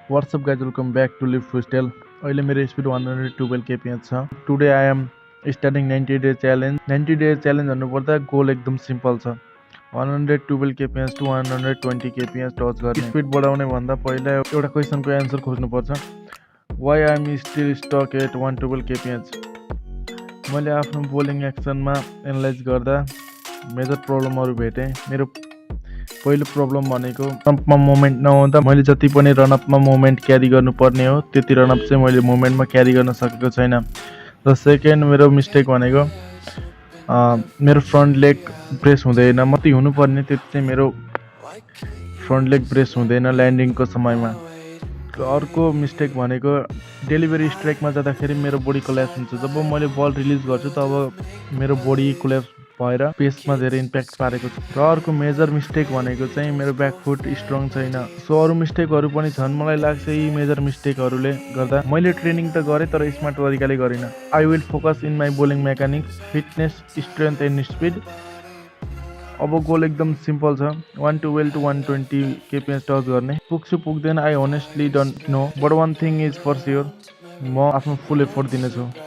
What's up guys, welcome back to Live Freestyle. अहिले मेरो speed 112 kph छ. Today I am starting 90 day challenge. 90 day challenge भन्नुपर्दा goal एकदम simple छ. 112 kph to 120 kph touch गर्ने. Speed बढाउने भन्दा पहिला एउटा क्वेशनको एन्सर खोज्नुपर्छ. Why I am still stuck at 112 kph? मैले आफ्नो बोलिङ एक्सनमा एनालाइज गर्दा मेजर प्रब्लमहरु भेटे. मेरो पहिलो प्रब्लम भनेको रनअपमा मोमेन्ट नहुँदा मैले जति पनि रनअपमा मोमेन्ट क्यारी गर्नुपर्ने हो त्यति रनअप चाहिँ मैले मोमेन्टमा क्यारी गर्न सकेको छैन. र सेकेन्ड मेरो मिस्टेक भनेको मेरो फ्रन्ट लेग ब्रेस हुँदैन. मति हुनुपर्ने त्यति चाहिँ मेरो फ्रन्ट लेग ब्रेस हुँदैन ल्यान्डिङको समयमा. अर्को मिस्टेक भनेको डेलिभरी स्ट्राइकमा जाँदाखेरि मेरो बडी कोल्याप्स हुन्छ. जब मैले बल रिलिज गर्छु तब मेरो बडी कोल्याप्स भएर पेसमा धेरै इम्प्याक्ट पारेको छ. र अर्को मेजर मिस्टेक भनेको चाहिँ मेरो ब्याक फुट स्ट्रङ छैन. सो अरू मिस्टेकहरू पनि छन्. मलाई लाग्छ यी मेजर मिस्टेकहरूले गर्दा मैले ट्रेनिङ त गरेँ तर स्मार्ट तरिकाले गरिनँ. I will focus in my bowling mechanics, fitness, strength and speed. अब गोल एकदम सिम्पल छ. 112 to 120 kph टच गर्ने. पुग्छु पुग्दैन I honestly don't know, but one thing is for sure, म आफ्नो फुल एफोर्ट दिनेछु.